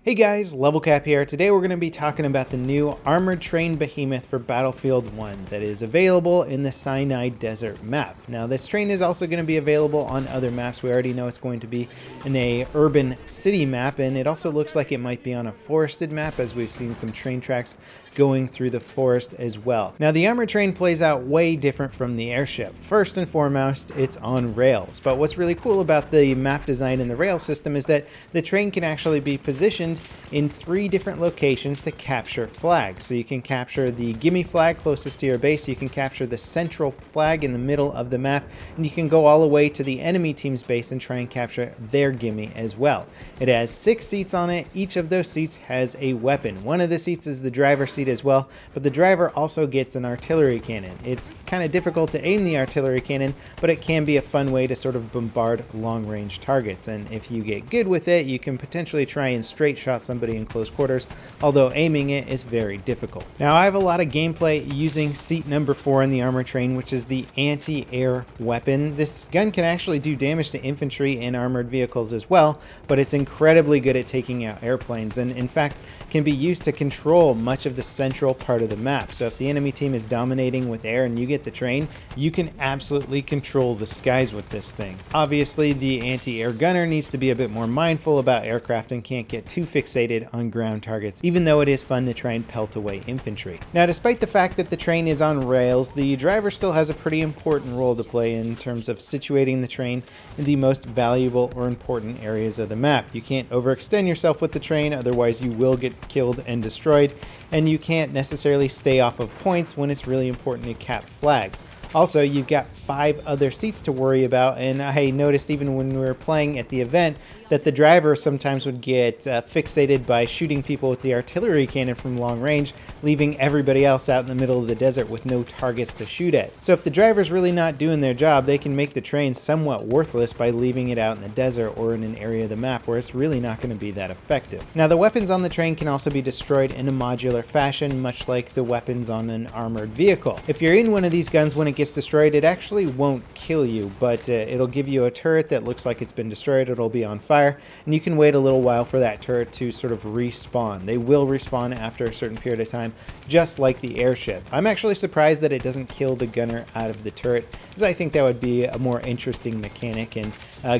Hey guys, LevelCap here. Today we're going to be talking about the new Armored Train Behemoth for Battlefield 1 that is available in the Sinai Desert map. Now this train is also going to be available on other maps. We already know it's going to be in a urban city map, and it also looks like it might be on a forested map, as we've seen some train tracks going through the forest as well. Now the armored train plays out way different from the airship. First and foremost, it's on rails, but what's really cool about the map design and the rail system is that the train can actually be positioned in 3 different locations to capture flags. So you can capture the gimme flag closest to your base, you can capture the central flag in the middle of the map, and you can go all the way to the enemy team's base and try and capture their gimme as well. It has 6 seats on it. Each of those seats has a weapon. One of the seats is the driver's seat as well, but the driver also gets an artillery cannon. It's kind of difficult to aim the artillery cannon, but it can be a fun way to sort of bombard long-range targets, and if you get good with it, you can potentially try and straight shot somebody in close quarters, although aiming it is very difficult. Now I have a lot of gameplay using seat number 4 in the armor train, which is the anti-air weapon. This gun can actually do damage to infantry and armored vehicles as well, but it's incredibly good at taking out airplanes, and in fact can be used to control much of the central part of the map. So if the enemy team is dominating with air and you get the train, you can absolutely control the skies with this thing. Obviously the anti-air gunner needs to be a bit more mindful about aircraft and can't get too fixated on ground targets, even though it is fun to try and pelt away infantry. Now despite the fact that the train is on rails, the driver still has a pretty important role to play in terms of situating the train in the most valuable or important areas of the map. You can't overextend yourself with the train, otherwise you will get killed and destroyed, and you can't necessarily stay off of points when it's really important to cap flags. Also, you've got 5 other seats to worry about, and I noticed even when we were playing at the event that the driver sometimes would get fixated by shooting people with the artillery cannon from long range, leaving everybody else out in the middle of the desert with no targets to shoot at. So if the driver's really not doing their job, they can make the train somewhat worthless by leaving it out in the desert or in an area of the map where it's really not going to be that effective. Now the weapons on the train can also be destroyed in a modular fashion, much like the weapons on an armored vehicle. If you're in one of these guns, when it gets destroyed, it actually won't kill you, but it'll give you a turret that looks like it's been destroyed. It'll be on fire, and you can wait a little while for that turret to sort of respawn. They will respawn after a certain period of time, just like the airship. I'm actually surprised that it doesn't kill the gunner out of the turret, because I think that would be a more interesting mechanic and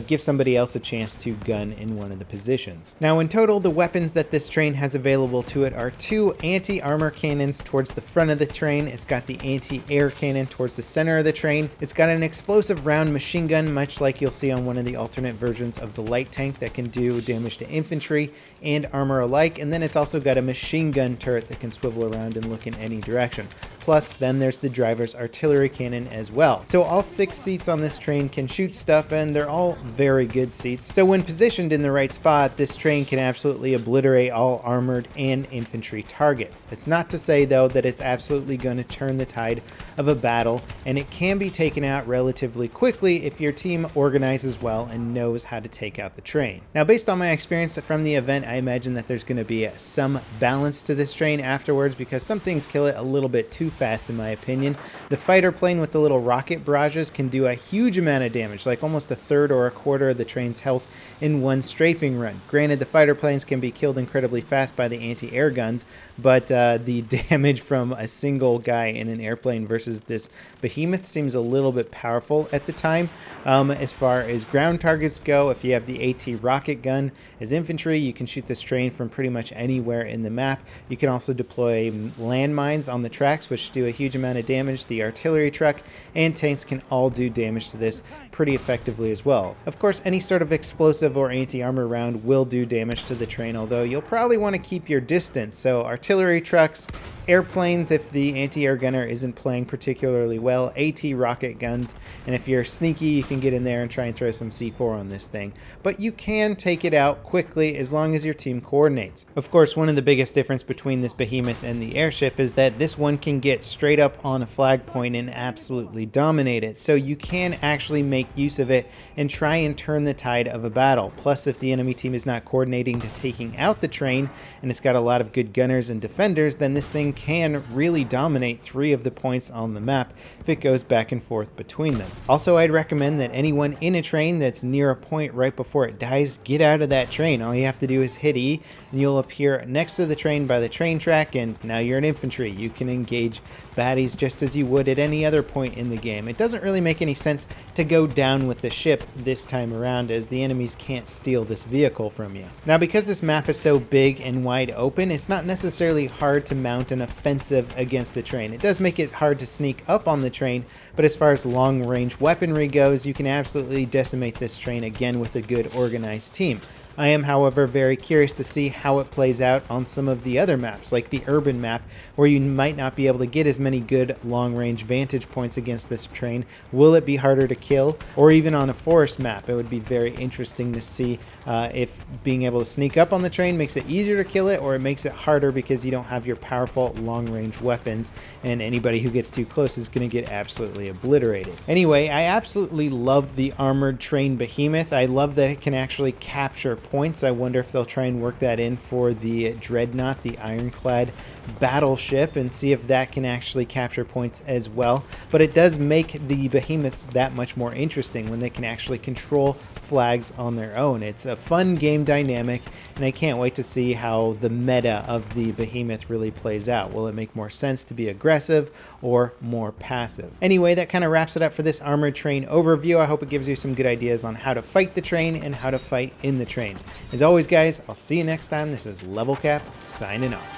give somebody else a chance to gun in one of the positions. Now in total, the weapons that this train has available to it are 2 anti-armor cannons towards the front of the train. It's got the anti-air cannon towards the center of the train. It's got an explosive round machine gun, much like you'll see on one of the alternate versions of the light tank, that can do damage to infantry and armor alike, and then it's also got a machine gun turret that can swivel around and look in any direction. Plus, then there's the driver's artillery cannon as well. So all 6 seats on this train can shoot stuff, and they're all very good seats. So when positioned in the right spot, this train can absolutely obliterate all armored and infantry targets. It's not to say, though, that it's absolutely going to turn the tide of a battle, and it can be taken out relatively quickly if your team organizes well and knows how to take out the train. Now, based on my experience from the event, I imagine that there's going to be some balance to this train afterwards, because some things kill it a little bit too fast, in my opinion. The fighter plane with the little rocket barrages can do a huge amount of damage, like almost a third or a quarter of the train's health in one strafing run. Granted, the fighter planes can be killed incredibly fast by the anti-air guns, but the damage from a single guy in an airplane versus this Behemoth seems a little bit powerful at the time. As far as ground targets go, if you have the AT rocket gun as infantry, you can shoot this train from pretty much anywhere in the map. You can also deploy landmines on the tracks, which do a huge amount of damage. The artillery truck and tanks can all do damage to this pretty effectively as well. Of course, any sort of explosive or anti-armor round will do damage to the train, although you'll probably want to keep your distance. So artillery trucks, airplanes if the anti-air gunner isn't playing particularly well, AT rocket guns, and if you're sneaky, you can get in there and try and throw some C4 on this thing. But you can take it out quickly as long as your team coordinates. Of course, one of the biggest difference between this Behemoth and the airship is that this one can get straight up on a flag point and absolutely dominate it. So you can actually make use of it and try and turn the tide of a battle. Plus, if the enemy team is not coordinating to taking out the train and it's got a lot of good gunners and defenders, then this thing can really dominate 3 of the points on the map if it goes back and forth between them. Also, I'd recommend that anyone in a train that's near a point right before it dies, get out of that train. All you have to do is hit E, and you'll appear next to the train by the train track, and now you're an infantry. You can engage baddies just as you would at any other point in the game. It doesn't really make any sense to go down with the ship this time around, as the enemies can't steal this vehicle from you. Now, because this map is so big and wide open, it's not necessarily hard to mount an offensive against the train. It does make it hard to sneak up on the train, but as far as long-range weaponry goes, you can absolutely decimate this train again with a good organized team. I am, however, very curious to see how it plays out on some of the other maps, like the urban map, where you might not be able to get as many good long-range vantage points against this train. Will it be harder to kill? Or even on a forest map, it would be very interesting to see if being able to sneak up on the train makes it easier to kill it, or it makes it harder because you don't have your powerful long-range weapons, and anybody who gets too close is going to get absolutely obliterated. Anyway, I absolutely love the armored train Behemoth. I love that it can actually capture points. I wonder if they'll try and work that in for the Dreadnought, the ironclad battleship, and see if that can actually capture points as well. But it does make the Behemoths that much more interesting when they can actually control flags on their own. It's a fun game dynamic, and I can't wait to see how the meta of the Behemoth really plays out. Will it make more sense to be aggressive or more passive? Anyway, that kind of wraps it up for this armored train overview. I hope it gives you some good ideas on how to fight the train and how to fight in the train. As always, guys, I'll see you next time. This is LevelCap signing off.